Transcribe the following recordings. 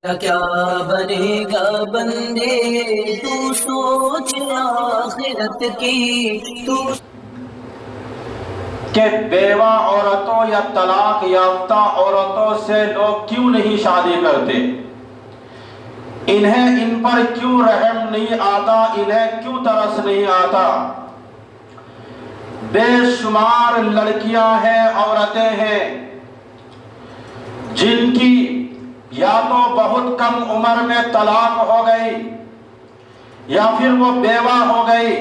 کیا بنے گا بندے تو سوچ آخرت کی تو کہ بیوہ عورتوں یا طلاق یافتہ عورتوں سے لوگ کیوں نہیں شادی کرتے، انہیں ان پر کیوں رحم نہیں آتا، انہیں کیوں ترس نہیں آتا۔ بے شمار لڑکیاں ہیں، عورتیں ہیں جن کی یا تو بہت کم عمر میں طلاق ہو گئی یا پھر وہ بیوہ ہو گئی،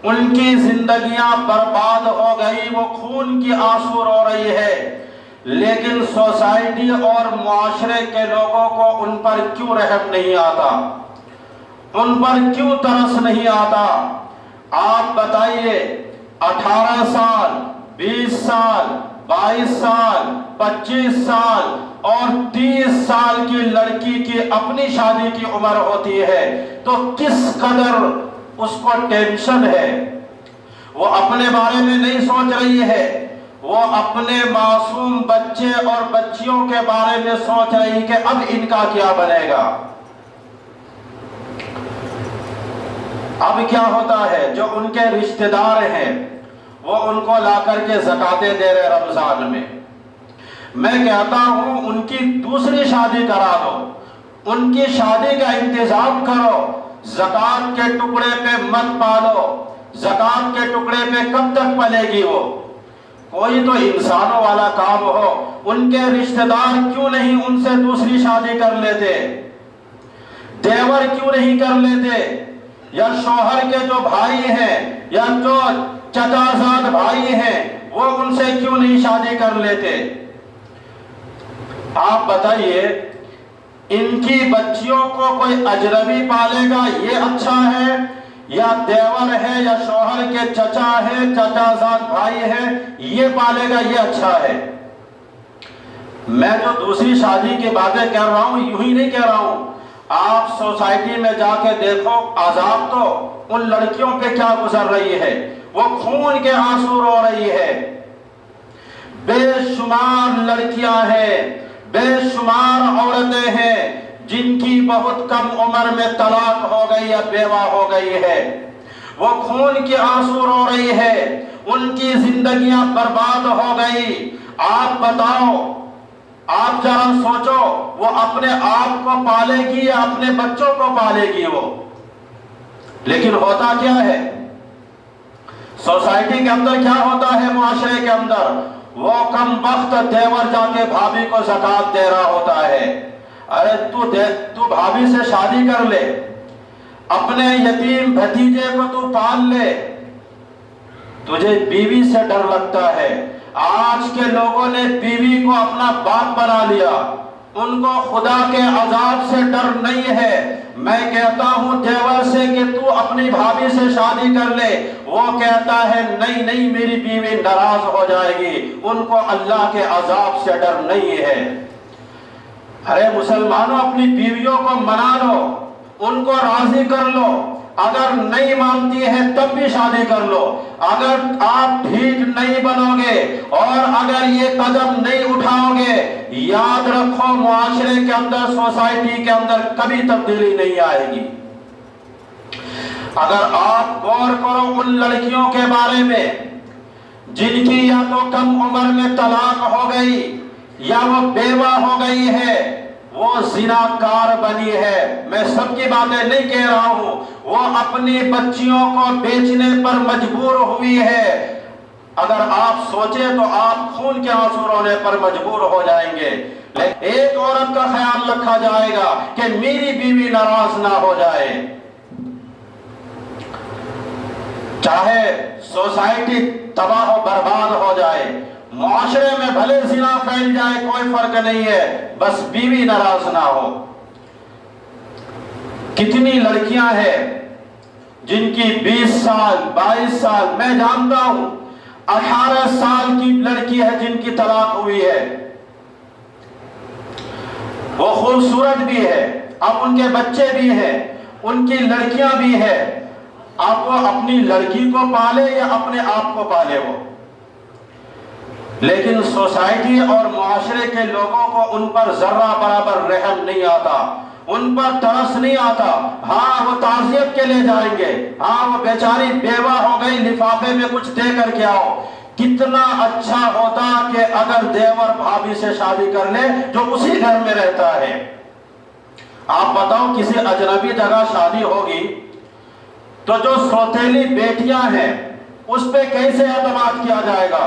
ان کی زندگیاں برباد ہو گئی، وہ خون کی آنسو رو رہی ہے، لیکن سوسائٹی اور معاشرے کے لوگوں کو ان پر کیوں رحم نہیں آتا، ان پر کیوں ترس نہیں آتا۔ آپ بتائیے 18 سال 20 سال 22 سال 25 سال اور 30 سال کی لڑکی کی اپنی شادی کی عمر ہوتی ہے تو کس قدر اس کو ٹینشن ہے، وہ اپنے بارے میں نہیں سوچ رہی ہے، وہ اپنے معصوم بچے اور بچیوں کے بارے میں سوچ رہی کہ اب ان کا کیا بنے گا۔ اب کیا ہوتا ہے، جو ان کے رشتہ دار ہیں وہ ان کو لا کر کے زکاتیں دے رہے رمضان میں، میں کہتا ہوں ان کی دوسری شادی کرا دو، ان کی شادی کا انتظام کرو، زکات کے ٹکڑے پہ مت پالو، زکات کے ٹکڑے پہ کب تک پلے گی وہ؟ کوئی تو انسانوں والا کام ہو۔ ان کے رشتہ دار کیوں نہیں ان سے دوسری شادی کر لیتے، دیور کیوں نہیں کر لیتے، یا شوہر کے جو بھائی ہیں یا جو چچا زاد بھائی ہیں وہ ان سے کیوں نہیں شادی کر لیتے؟ آپ بتائیے ان کی بچیوں کو کوئی اجنبی پالے گا یہ اچھا ہے، یا دیور ہے یا شوہر کے چچا ہے چچا زاد بھائی ہے یہ پالے گا یہ اچھا ہے؟ میں جو دوسری شادی کی باتیں کر رہا ہوں یوں ہی نہیں کہہ رہا ہوں، آپ سوسائٹی میں جا کے دیکھو عذاب تو ان لڑکیوں پہ کیا گزر رہی ہے، وہ خون کے آنسو رو رہی ہے۔ بے شمار لڑکیاں ہیں، بے شمار عورتیں ہیں جن کی بہت کم عمر میں طلاق ہو گئی یا بیوہ ہو گئی ہے، وہ خون کے آنسو رو رہی ہے، ان کی زندگیاں برباد ہو گئی۔ آپ بتاؤ، آپ ذرا سوچو وہ اپنے آپ کو پالے گی یا اپنے بچوں کو پالے گی وہ؟ لیکن ہوتا کیا ہے سوسائٹی کے اندر، کیا ہوتا ہے معاشرے کے اندر، وہ کم وقت دیور جا کے بھابھی کو زکات دے رہا ہوتا ہے۔ ارے تو بھابھی سے شادی کر لے، اپنے یتیم بھتیجے کو تو پال لے، تجھے بیوی سے ڈر لگتا ہے۔ آج کے لوگوں نے بیوی کو اپنا باپ بنا لیا، ان کو خدا کے عذاب سے ڈر نہیں ہے۔ میں کہتا ہوں دیور سے کہ تو اپنی بھابھی سے شادی کر لے، وہ کہتا ہے نہیں نہیں میری بیوی ناراض ہو جائے گی، ان کو اللہ کے عذاب سے ڈر نہیں ہے۔ ارے مسلمانوں، اپنی بیویوں کو منا لو، ان کو راضی کر لو، اگر نہیں مانتی ہے تب بھی شادی کر لو۔ اگر آپ ٹھیک نہیں بنو گے اور اگر یہ قدم نہیں اٹھاؤ گے، یاد رکھو معاشرے کے اندر، سوسائٹی کے اندر کبھی تبدیلی نہیں آئے گی۔ اگر آپ غور کرو ان لڑکیوں کے بارے میں جن کی یا تو کم عمر میں طلاق ہو گئی یا وہ بیوہ ہو گئی ہے، وہ زناکار بنی ہے، میں سب کی باتیں نہیں کہہ رہا ہوں، وہ اپنی بچیوں کو بیچنے پر مجبور ہوئی ہے۔ اگر آپ سوچیں تو آپ خون کے آنسو رونے پر مجبور ہو جائیں گے، لیکن ایک عورت کا خیال رکھا جائے گا کہ میری بیوی ناراض نہ ہو جائے۔ چاہے سوسائٹی تباہ و برباد ہو جائے، معاشرے میں بھلے زنا پھیل جائے، کوئی فرق نہیں ہے، بس بیوی ناراض نہ ہو۔ کتنی لڑکیاں ہیں جن کی 20 سال 22 سال، میں جانتا ہوں 18 سال کی لڑکی ہے جن کی طلاق ہوئی ہے، وہ خوبصورت بھی ہے، اب ان کے بچے بھی ہیں، ان کی لڑکیاں بھی ہیں، اب وہ اپنی لڑکی کو پالے یا اپنے آپ کو پالے؟ وہ لیکن سوسائٹی اور معاشرے کے لوگوں کو ان پر ذرہ برابر رحم نہیں آتا، ان پر ترس نہیں آتا۔ ہاں وہ تعزیت کے لے جائیں گے، ہاں وہ بیچاری بیوہ ہو گئی، لفافے میں کچھ دے کر کے آؤ۔ کتنا اچھا ہوتا کہ اگر دیور بھابھی سے شادی کر لے جو اسی گھر میں رہتا ہے۔ آپ بتاؤ کسی اجنبی جگہ شادی ہوگی تو جو سوتیلی بیٹیاں ہیں اس پہ کیسے اعتماد کیا جائے گا؟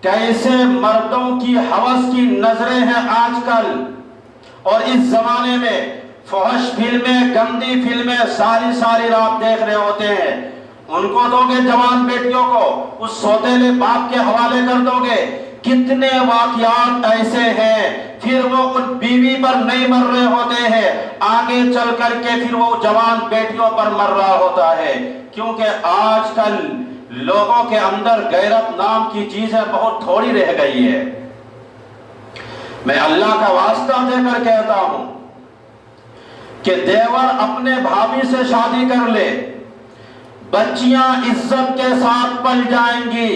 کیسے مردوں کی ہوس کی نظریں ہیں آج کل، اور اس زمانے میں فحش فلمیں، گندی فلمیں ساری رات دیکھ رہے ہوتے ہیں۔ ان کو دو گے جوان بیٹیوں کو، اس سوتیلے باپ کے حوالے کر دو گے۔ کتنے واقعات ایسے ہیں، پھر وہ ان بیوی پر نہیں مر رہے ہوتے ہیں، آگے چل کر کے پھر وہ جوان بیٹیوں پر مر رہا ہوتا ہے، کیونکہ آج کل لوگوں کے اندر غیرت نام کی چیزیں بہت تھوڑی رہ گئی ہے۔ میں اللہ کا واسطہ دے کر کہتا ہوں کہ دیور اپنے بھابھی سے شادی کر لے، بچیاں عزت کے ساتھ پل جائیں گی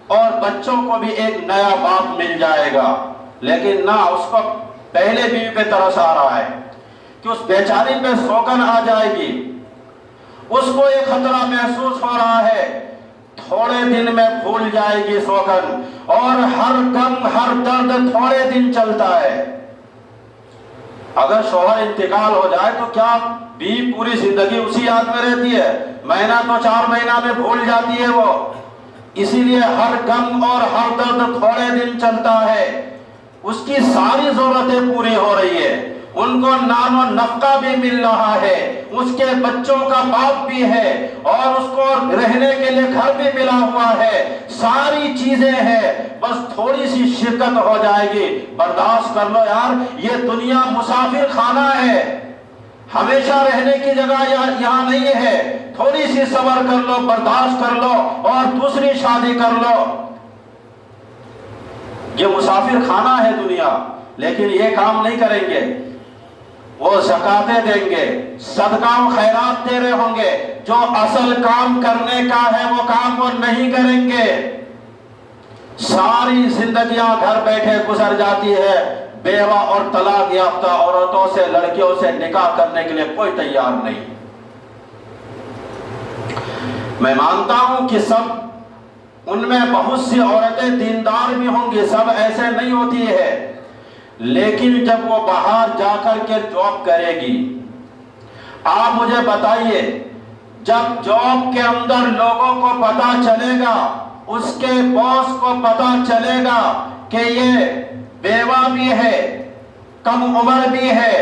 اور بچوں کو بھی ایک نیا باپ مل جائے گا۔ لیکن نہ، اس کو پہلے بیوی پہ ترس آ رہا ہے کہ اس بیچاری پہ سوگن آ جائے گی، اس کو ایک خطرہ محسوس ہو رہا ہے، تھوڑے دن میں بھول جائے گی سوگن، اور ہر غم ہر درد تھوڑے دن چلتا ہے۔ اگر شوہر انتقال ہو جائے تو کیا بیوی پوری زندگی اسی یاد میں رہتی ہے؟ مہینہ تو 4 مہینہ میں بھول جاتی ہے وہ۔ اسی لیے ہر غم اور ہر درد تھوڑے دن چلتا ہے، اس کی ساری ضرورتیں پوری ہو رہی ہے، ان کو نان و نفقہ بھی مل رہا ہے، اس کے بچوں کا باپ بھی ہے، اور اس کو رہنے کے لیے گھر بھی ملا ہوا ہے، ساری چیزیں ہیں، بس تھوڑی سی شرکت ہو جائے گی۔ برداشت کر لو یار، یہ دنیا مسافر خانہ ہے، ہمیشہ رہنے کی جگہ یہاں نہیں ہے، تھوڑی سی صبر کر لو، برداشت کر لو اور دوسری شادی کر لو۔ یہ مسافر خانہ ہے دنیا، لیکن یہ کام نہیں کریں گے، وہ زکاتیں دیں گے، صدقہ و خیرات دے رہے ہوں گے، جو اصل کام کرنے کا ہے وہ کام وہ نہیں کریں گے۔ ساری زندگیاں گھر بیٹھے گزر جاتی ہے، بیوہ اور طلاق یافتہ عورتوں سے، لڑکیوں سے نکاح کرنے کے لیے کوئی تیار نہیں۔ میں مانتا ہوں کہ سب ان میں بہت سی عورتیں دیندار بھی ہوں گی، سب ایسے نہیں ہوتی ہے، لیکن جب وہ باہر جا کر کے جاب کرے گی، آپ مجھے بتائیے، جب جاب کے اندر لوگوں کو پتا چلے گا، اس کے باس کو پتا چلے گا کہ یہ بیوہ بھی ہے، کم عمر بھی ہے،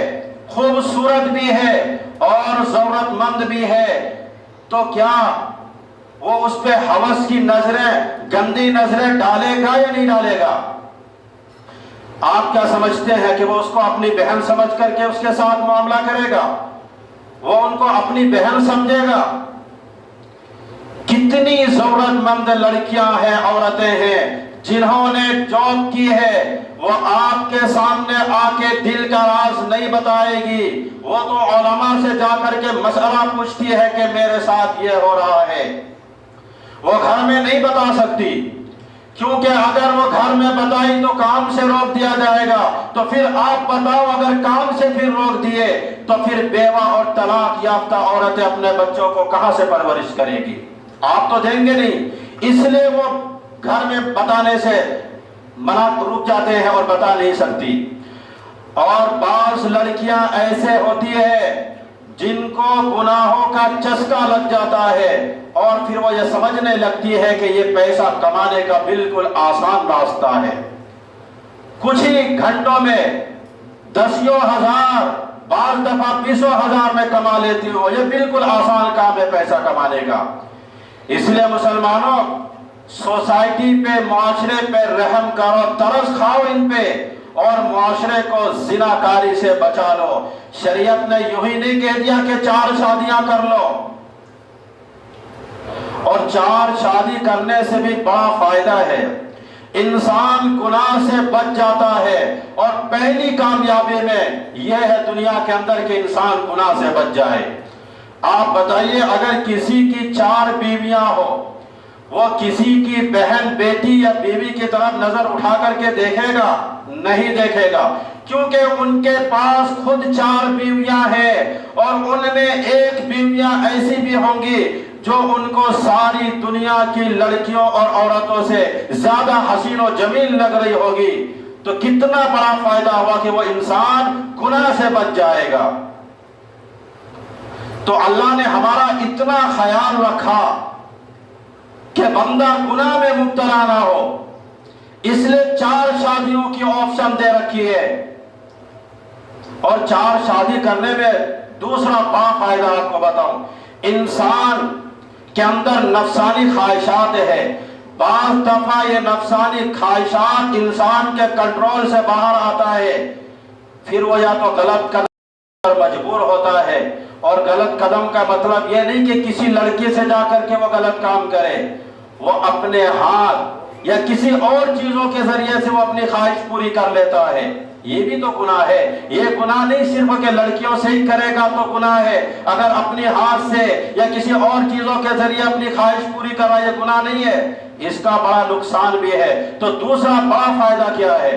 خوبصورت بھی ہے اور ضرورت مند بھی ہے، تو کیا وہ اس پہ ہوس کی نظریں، گندی نظریں ڈالے گا یا نہیں ڈالے گا؟ آپ کیا سمجھتے ہیں کہ وہ اس کو اپنی بہن سمجھ کر کے اس کے ساتھ معاملہ کرے گا؟ وہ ان کو اپنی بہن سمجھے گا؟ کتنی ضرورت مند لڑکیاں ہیں، عورتیں ہیں جنہوں نے جاب کی ہے، وہ آپ کے سامنے آ کے دل کا راز نہیں بتائے گی، وہ تو علماء سے جا کر کے مسئلہ پوچھتی ہے کہ میرے ساتھ یہ ہو رہا ہے، وہ گھر میں نہیں بتا سکتی، کیونکہ اگر وہ گھر میں بتائی تو کام سے روک دیا جائے گا۔ تو پھر آپ بتاؤ، اگر کام سے پھر روک دیے تو پھر بیوہ اور طلاق یافتہ عورتیں اپنے بچوں کو کہاں سے پرورش کرے گی؟ آپ تو دیں گے نہیں، اس لیے وہ گھر میں بتانے سے منع رک جاتے ہیں اور بتا نہیں سکتی۔ اور بعض لڑکیاں ایسے ہوتی ہے جن کو گناہوں کا چسکا لگ جاتا ہے، اور پھر وہ یہ سمجھنے لگتی ہے کہ یہ پیسہ کمانے کا بالکل آسان راستہ ہے، کچھ ہی گھنٹوں میں 10,000 بعض دفعہ 20,000 میں کما لیتی ہو، یہ بالکل آسان کام ہے پیسہ کمانے کا۔ اس لیے مسلمانوں، سوسائٹی پہ، معاشرے پہ رحم کرو، ترس کھاؤ ان پہ، اور معاشرے کو زنا کاری سے بچا لو۔ شریعت نے یوں ہی نہیں کہہ دیا کہ 4 شادیاں کر لو، اور 4 شادی کرنے سے بھی بڑا فائدہ ہے، انسان گناہ سے بچ جاتا ہے، اور پہلی کامیابی میں یہ ہے دنیا کے اندر کہ انسان گناہ سے بچ جائے۔ آپ بتائیے، اگر کسی کی 4 بیویاں ہو، وہ کسی کی بہن بیٹی یا بیوی کی طرف نظر اٹھا کر کے دیکھے گا؟ نہیں دیکھے گا، کیونکہ ان کے پاس خود 4 بیویاں ہیں، اور ان میں ایک بیویاں ایسی بھی ہوں گی جو ان کو ساری دنیا کی لڑکیوں اور عورتوں سے زیادہ حسین و جمیل لگ رہی ہوگی۔ تو کتنا بڑا فائدہ ہوا کہ وہ انسان گناہ سے بچ جائے گا۔ تو اللہ نے ہمارا اتنا خیال رکھا کہ بندہ گناہ میں مبتلا نہ ہو، اس لیے 4 شادیوں کی آپشن دے رکھی ہے۔ اور 4 شادی کرنے میں دوسرا بڑا فائدہ آپ کو بتاؤں، انسان کے اندر نفسانی خواہشات ہے، بعض دفعہ یہ نفسانی خواہشات انسان کے کنٹرول سے باہر آتا ہے، پھر وہ یا تو غلط قدم پر مجبور ہوتا ہے۔ اور غلط قدم کا مطلب یہ نہیں کہ کسی لڑکی سے جا کر کے وہ غلط کام کرے، وہ اپنے ہاتھ یا کسی اور چیزوں کے ذریعے سے وہ اپنی خواہش پوری کر لیتا ہے، یہ بھی تو گناہ ہے۔ یہ گناہ نہیں صرف کہ لڑکیوں سے ہی کرے گا تو گناہ ہے، اگر اپنے ہاتھ سے یا کسی اور چیزوں کے ذریعے اپنی خواہش پوری کر رہا ہے، یہ گناہ نہیں ہے، اس کا بڑا نقصان بھی ہے۔ تو دوسرا بڑا فائدہ کیا ہے؟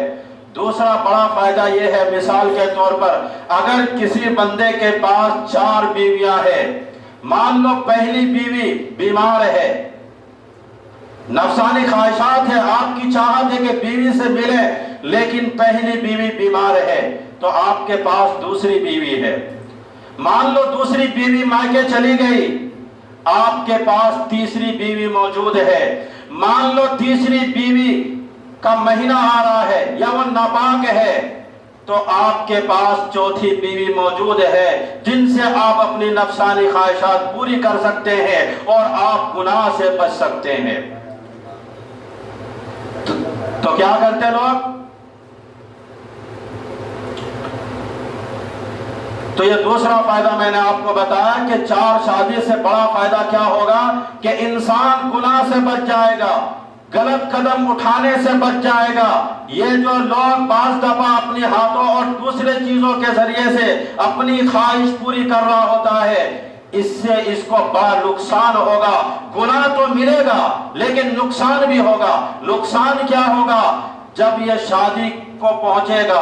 دوسرا بڑا فائدہ یہ ہے، مثال کے طور پر اگر کسی بندے کے پاس 4 بیویاں ہیں، مان لو پہلی بیوی بیمار ہے، نفسانی خواہشات ہے، آپ کی چاہت ہے کہ بیوی سے ملے، لیکن پہلی بیوی بیمار ہے، تو آپ کے پاس دوسری بیوی ہے۔ مان لو دوسری بیوی مائکے چلی گئی، آپ کے پاس تیسری بیوی موجود ہے۔ مان لو تیسری بیوی کا مہینہ آ رہا ہے یا وہ ناپاک ہے، تو آپ کے پاس چوتھی بیوی موجود ہے، جن سے آپ اپنی نفسانی خواہشات پوری کر سکتے ہیں اور آپ گناہ سے بچ سکتے ہیں۔ تو کیا کرتے لوگ؟ تو یہ دوسرا فائدہ میں نے آپ کو بتایا کہ 4 شادی سے بڑا فائدہ کیا ہوگا کہ انسان گناہ سے بچ جائے گا، غلط قدم اٹھانے سے بچ جائے گا۔ یہ جو لوگ بعض دفعہ اپنے ہاتھوں اور دوسرے چیزوں کے ذریعے سے اپنی خواہش پوری کر رہا ہوتا ہے، اس سے اس کو بڑا نقصان ہوگا۔ گناہ تو ملے گا لیکن نقصان بھی ہوگا۔ نقصان کیا ہوگا؟ جب یہ شادی کو پہنچے گا،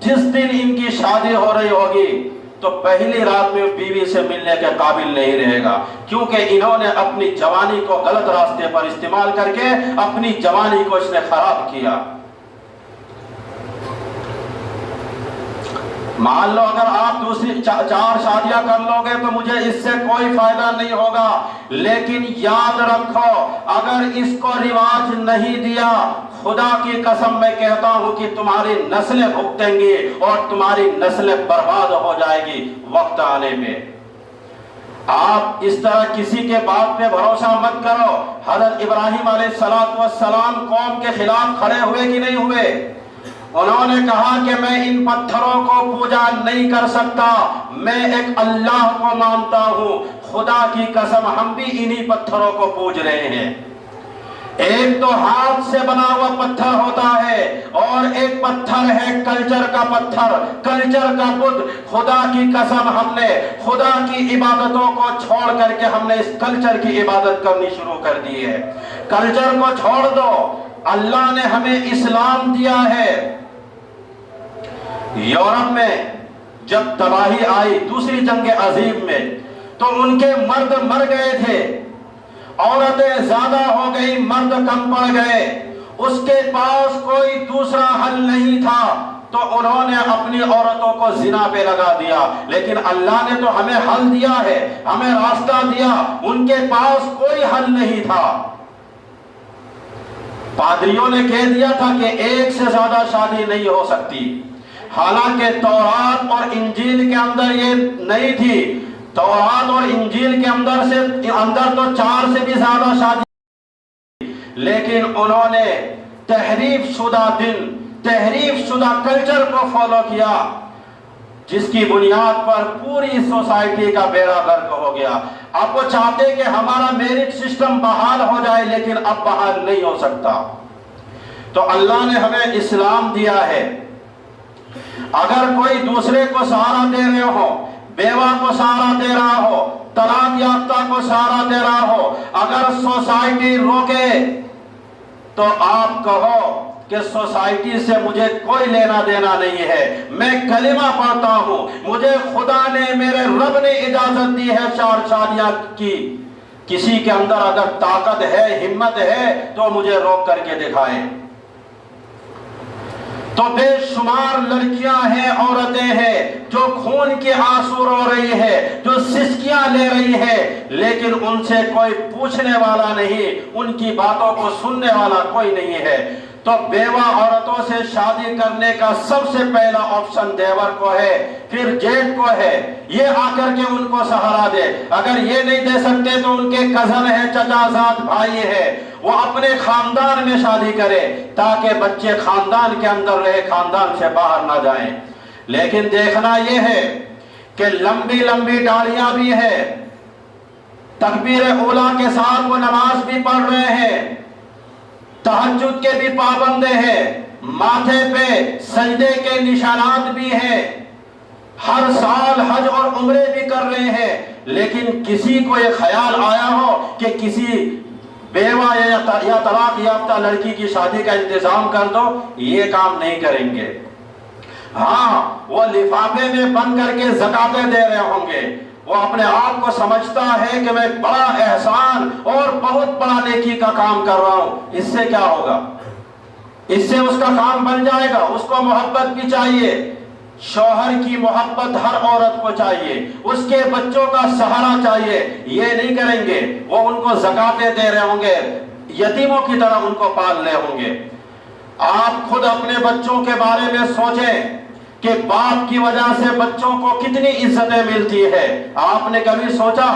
جس دن ان کی شادی ہو رہی ہوگی، تو پہلی رات میں بیوی سے ملنے کے قابل نہیں رہے گا، کیونکہ انہوں نے اپنی جوانی کو غلط راستے پر استعمال کر کے اپنی جوانی کو اس نے خراب کیا۔ مان لو اگر آپ دوسری 4 شادیاں کر لو گے تو مجھے اس سے کوئی فائدہ نہیں ہوگا، لیکن یاد رکھو اگر اس کو رواج نہیں دیا، خدا کی قسم میں کہتا ہوں کہ تمہاری نسلیں بھگتیں گی اور تمہاری نسلیں برباد ہو جائے گی وقت آنے میں۔ آپ اس طرح کسی کے بات پہ بھروسہ مت کرو۔ حضرت ابراہیم علیہ السلام قوم کے خلاف کھڑے ہوئے کہ نہیں ہوئے؟ انہوں نے کہا کہ میں ان پتھروں کو پوجا نہیں کر سکتا، میں ایک اللہ کو مانتا ہوں، خدا کی قسم ہم بھی انہی پتھروں کو پوج رہے ہیں۔ ایک تو ہاتھ سے بنا ہوا پتھر ہوتا ہے اور ایک پتھر ہے کلچر کا پتھر، کلچر کا بت۔ خدا کی قسم ہم نے خدا کی عبادتوں کو چھوڑ کر کے ہم نے اس کلچر کی عبادت کرنی شروع کر دی ہے۔ کلچر کو چھوڑ دو، اللہ نے ہمیں اسلام دیا ہے۔ یورپ میں جب تباہی آئی دوسری جنگ عظیم میں، تو ان کے مرد مر گئے تھے، عورتیں زیادہ ہو گئی، مرد کم پڑ گئے، اس کے پاس کوئی دوسرا حل نہیں تھا، تو انہوں نے اپنی عورتوں کو زنا پہ لگا دیا۔ لیکن اللہ نے تو ہمیں حل دیا ہے، ہمیں راستہ دیا، ان کے پاس کوئی حل نہیں تھا۔ پادریوں نے کہہ دیا تھا کہ 1 سے زیادہ شادی نہیں ہو سکتی، حالانکہ تورات اور انجیل کے اندر یہ نہیں تھی۔ تورات اور انجیل کے اندر تو 4 سے بھی زیادہ شادی، لیکن انہوں نے تحریف شدہ دن، تحریف شدہ کلچر کو فالو کیا، جس کی بنیاد پر پوری سوسائٹی کا بیڑا غرق ہو گیا۔ اب وہ چاہتے کہ ہمارا میرٹ سسٹم بحال ہو جائے، لیکن اب بحال نہیں ہو سکتا۔ تو اللہ نے ہمیں اسلام دیا ہے، اگر کوئی دوسرے کو سہارا دے رہے ہو، بیوہ کو سہارا دے رہا ہو، طلاق یافتہ کو سہارا دے رہا ہو، اگر سوسائٹی روکے تو آپ کہو کہ سوسائٹی سے مجھے کوئی لینا دینا نہیں ہے، میں کلمہ پڑھتا ہوں، مجھے خدا نے، میرے رب نے اجازت دی ہے 4 شادیاں کی، کسی کے اندر اگر طاقت ہے، ہمت ہے تو مجھے روک کر کے دکھائے۔ تو بے شمار لڑکیاں ہیں، عورتیں ہیں جو خون کے آنسو رو رہی ہے، جو سسکیاں لے رہی ہے، لیکن ان سے کوئی پوچھنے والا نہیں، ان کی باتوں کو سننے والا کوئی نہیں ہے۔ تو بیوہ عورتوں سے شادی کرنے کا سب سے پہلا آپشن دیور کو ہے، پھر جیٹ کو ہے، یہ آ کر کے ان کو سہارا دے۔ اگر یہ نہیں دے سکتے تو ان کے کزن ہے، چچا زاد بھائی ہے، وہ اپنے خاندان میں شادی کرے تاکہ بچے خاندان کے اندر رہے، خاندان سے باہر نہ جائیں۔ لیکن دیکھنا یہ ہے کہ لمبی لمبی داڑھیاں بھی ہے، تکبیر اولیٰ کے ساتھ وہ نماز بھی پڑھ رہے ہیں، تہجد کے بھی پابند ہیں، ماتھے پہ سجدے کے نشانات بھی ہیں، ہر سال حج اور عمرے بھی کر رہے ہیں، لیکن کسی کو یہ خیال آیا ہو کہ کسی بیوہ یا طلاق یافتہ لڑکی کی شادی کا انتظام کر دو؟ یہ کام نہیں کریں گے۔ ہاں، وہ لفافے میں بند کر کے زکاتیں دے رہے ہوں گے، وہ اپنے آپ کو سمجھتا ہے کہ میں بڑا احسان اور بہت بڑا نیکی کا کام کر رہا ہوں۔ اس سے کیا ہوگا؟ اس سے اس کا کام بن جائے گا۔ اس کو محبت بھی چاہیے، شوہر کی محبت ہر عورت کو چاہیے، اس کے بچوں کا سہارا چاہیے۔ یہ نہیں کریں گے، وہ ان کو زکاتیں دے رہے ہوں گے، یتیموں کی طرح ان کو پال رہے ہوں گے۔ آپ خود اپنے بچوں کے بارے میں سوچیں کہ باپ کی وجہ سے بچوں کو کتنی عزتیں ملتی ہے۔ آپ نے کبھی سوچا؟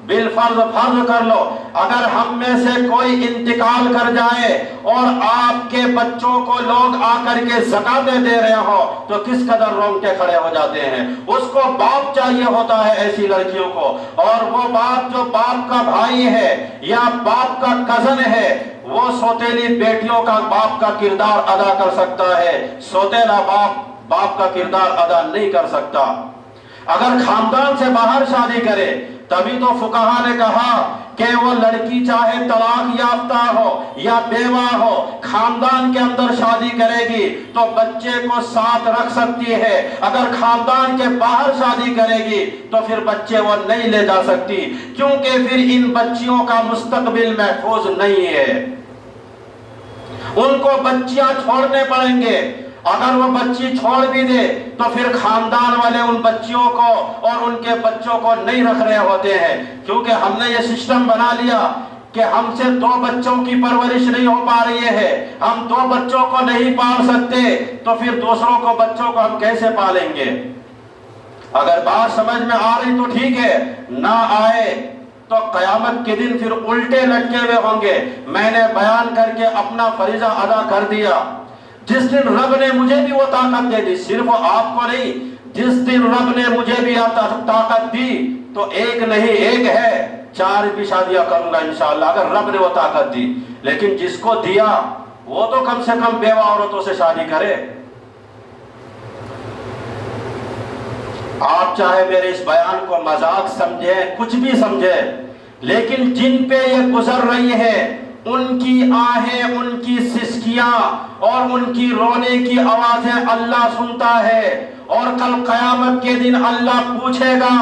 بالفرض فرض کر لو، اگر ہم میں سے کوئی انتقال کر جائے اور آپ کے بچوں کو لوگ آ کر کے زکاتیں دے رہے ہو تو کس قدر رونگٹے کھڑے ہو جاتے ہیں۔ اس کو باپ چاہیے ہوتا ہے ایسی لڑکیوں کو، اور وہ باپ جو باپ کا بھائی ہے یا باپ کا کزن ہے، وہ سوتیلی بیٹیوں کا باپ کا کردار ادا کر سکتا ہے، سوتیلا باپ کا کردار ادا نہیں کر سکتا۔ اگر خاندان سے باہر شادی کرے، تبھی تو فقہا نے کہا کہ وہ لڑکی چاہے طلاق یافتہ ہو یا بیوہ ہو، خاندان کے اندر شادی کرے گی تو بچے کو ساتھ رکھ سکتی ہے، اگر خاندان کے باہر شادی کرے گی تو پھر بچے وہ نہیں لے جا سکتی، کیونکہ پھر ان بچیوں کا مستقبل محفوظ نہیں ہے۔ ان کو بچیاں چھوڑنے پڑیں گے، اگر وہ بچی چھوڑ بھی دے تو پھر خاندان والے ان بچیوں کو اور ان کے بچوں کو نہیں رکھ رہے ہوتے ہیں، کیونکہ ہم نے یہ سسٹم بنا لیا کہ ہم سے 2 بچوں کی پرورش نہیں ہو پا رہی ہے، ہم 2 بچوں کو نہیں پال سکتے تو پھر دوسروں کو بچوں کو ہم کیسے پالیں گے؟ اگر بات سمجھ میں آ رہی تو ٹھیک ہے، نہ آئے تو قیامت کے دن پھر الٹے لٹکے ہوئے ہوں گے۔ میں نے بیان کر کے اپنا فریضہ ادا کر دیا۔ جس دن رب نے مجھے بھی وہ طاقت دے دی، صرف آپ کو نہیں، جس دن رب نے مجھے بھی طاقت دی تو ایک نہیں ایک ہے 4 بھی شادیاں کروں گا انشاءاللہ، اگر رب نے وہ طاقت دی۔ لیکن جس کو دیا وہ تو کم سے کم بیوہ عورتوں سے شادی کرے۔ آپ چاہے میرے اس بیان کو مذاق سمجھیں، کچھ بھی سمجھیں، لیکن جن پہ یہ گزر رہی ہے ان کی آہیں، ان کی سسکیاں اور ان کی رونے کی آوازیں اللہ سنتا ہے، اور کل قیامت کے دن اللہ پوچھے گا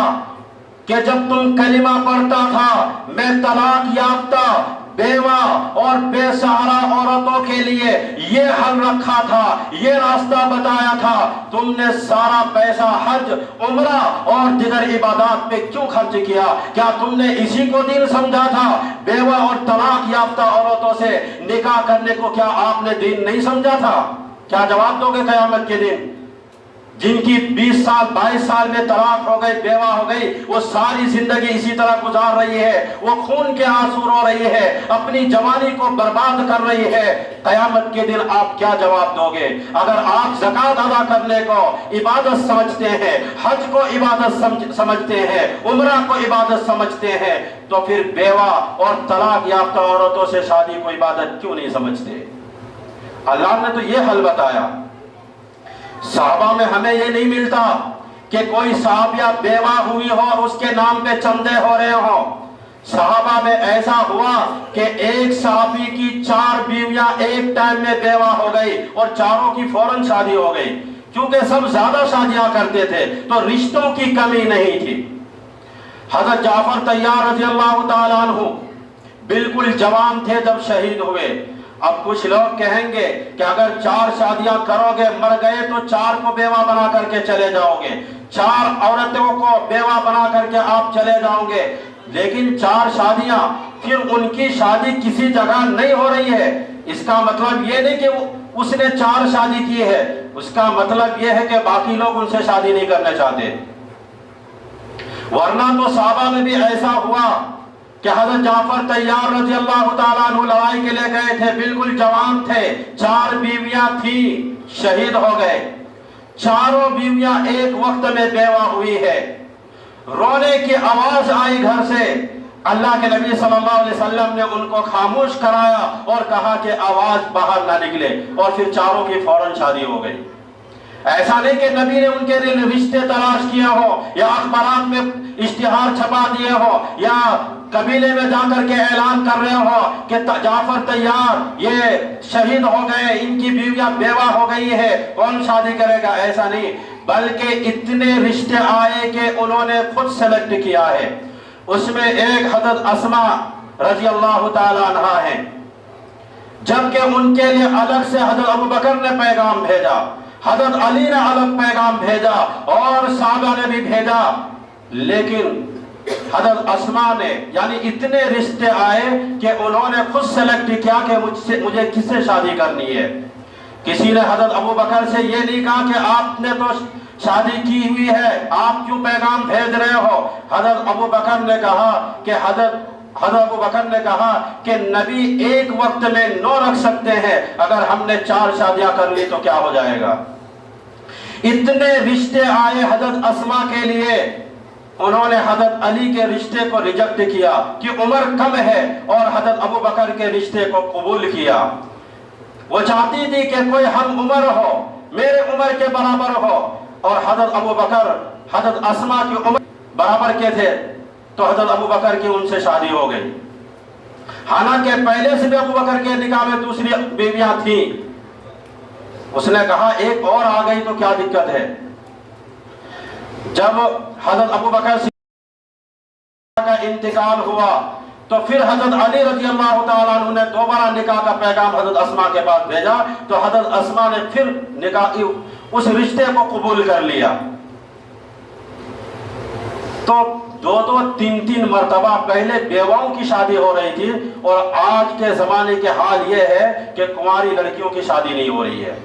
کہ جب تم کلمہ پڑھتا تھا میں طلاق یافتہ بیوہ اور بے سہارا عورتوں کے لیے یہ حل رکھا تھا، یہ راستہ بتایا تھا، تم نے سارا پیسہ حج، عمرہ اور دیگر عبادات پہ کیوں خرچ کیا؟ کیا تم نے اسی کو دین سمجھا تھا؟ بیوہ اور طلاق یافتہ عورتوں سے نکاح کرنے کو کیا آپ نے دین نہیں سمجھا تھا؟ کیا جواب دو گے قیامت کے دن؟ جن کی 20 سال 22 سال میں طلاق ہو گئی، بیوہ ہو گئی، وہ ساری زندگی اسی طرح گزار رہی ہے، وہ خون کے آنسو رو رہی ہے، اپنی جوانی کو برباد کر رہی ہے، قیامت کے دن آپ کیا جواب دو گے؟ اگر آپ زکات ادا کرنے کو عبادت سمجھتے ہیں، حج کو عبادت سمجھتے ہیں، عمرہ کو عبادت سمجھتے ہیں، تو پھر بیوہ اور طلاق یافتہ عورتوں سے شادی کو عبادت کیوں نہیں سمجھتے؟ اللہ نے تو یہ حل بتایا۔ صحابہ میں ہمیں یہ نہیں ملتا کہ کوئی صحابیہ بیوہ ہوئی ہو اور اس کے نام پہ چندے ہو رہے ہوں. صحابہ میں ایسا ہوا کہ ایک صحابی کی 4 بیویاں ایک ٹائم میں بیوہ ہو گئی اور چاروں کی فوراً شادی ہو گئی. کیونکہ سب زیادہ شادیاں کرتے تھے تو رشتوں کی کمی نہیں تھی. حضرت جعفر طیار رضی اللہ تعالیٰ عنہ بالکل جوان تھے جب شہید ہوئے. اب کچھ لوگ کہیں گے کہ اگر 4 شادیاں کرو گے, مر گئے تو 4 کو بیوہ بنا کر کے چلے جاؤ گے, 4 عورتوں کو بیوہ بنا کر کے آپ چلے جاؤ گے. لیکن 4 شادیاں, پھر ان کی شادی کسی جگہ نہیں ہو رہی ہے. اس کا مطلب یہ نہیں کہ اس نے 4 شادی کی ہے, اس کا مطلب یہ ہے کہ باقی لوگ ان سے شادی نہیں کرنا چاہتے. ورنہ تو صحابہ میں بھی ایسا ہوا کہ حضرت جعفر طیار رضی اللہ تعالیٰ عنہ لڑائی کے لیے گئے تھے, بالکل جوان تھے, 4 بیویاں تھیں, شہید ہو گئے. چاروں بیویاں ایک وقت میں بیوہ ہوئی ہے. رونے کی آواز آئی گھر سے. اللہ کے نبی صلی اللہ علیہ وسلم نے ان کو خاموش کرایا اور کہا کہ آواز باہر نہ نکلے, اور پھر چاروں کی فوراً شادی ہو گئی. ایسا نہیں کہ نبی نے ان کے لیے رشتے تلاش کیے ہو, یا اخبارات میں اشتہار چھپا دیے ہو, یا قبیلے میں جا کر کے اعلان کر رہے ہو کہ جعفر طیار یہ شہید ہو گئے, ان کی بیویاں بیوہ ہو گئی ہے, کون شادی کرے گا. ایسا نہیں, بلکہ اتنے رشتے آئے کہ انہوں نے خود سلیکٹ کیا ہے. اس میں ایک حضرت اسما رضی اللہ تعالی عنہ ہیں, جبکہ ان کے لیے الگ سے حضرت ابوبکر نے پیغام بھیجا, حضرت علی نے الگ پیغام بھیجا, اور صحابہ نے بھی بھیجا. لیکن حضرت اسما نے, یعنی اتنے رشتے آئے کہ انہوں نے خود سلیکٹ کیا کہ مجھے کس سے شادی کرنی ہے. کسی نے حضرت ابوبکر سے یہ نہیں کہا کہ آپ نے تو شادی کی ہوئی ہے, آپ کیوں پیغام بھیج رہے ہو. حضرت ابوبکر نے کہا کہ حضرت ابوبکر نے کہا کہ نبی ایک وقت میں 9 رکھ سکتے ہیں, اگر ہم نے 4 شادیاں کر لی تو کیا ہو جائے گا. اتنے رشتے آئے حضرت اسما کے لیے, انہوں نے حضرت علی کے رشتے کو ریجیکٹ کیا کہ عمر کم ہے, اور حضرت ابوبکر کے رشتے کو قبول کیا. وہ چاہتی تھی کہ کوئی ہم عمر ہو, میرے عمر کے برابر ہو, اور حضرت ابوبکر حضرت اسما کی عمر برابر کے تھے, تو حضرت ابوبکر کی ان سے شادی ہو گئی. حالانکہ پہلے سے بھی ابوبکر کے نکاح میں دوسری بیویاں تھیں. اس نے کہا ایک اور آ گئی تو کیا دقت ہے. جب حضرت ابوبکر کا انتقال ہوا تو پھر حضرت علی رضی اللہ تعالیٰ عنہ نے دوبارہ نکاح کا پیغام حضرت اسما کے پاس بھیجا, تو حضرت اسما نے پھر نکاح اس رشتے کو قبول کر لیا. تو 2-3 مرتبہ پہلے بیواؤں کی شادی ہو رہی تھی, اور آج کے زمانے کے حال یہ ہے کہ کنواری لڑکیوں کی شادی نہیں ہو رہی ہے.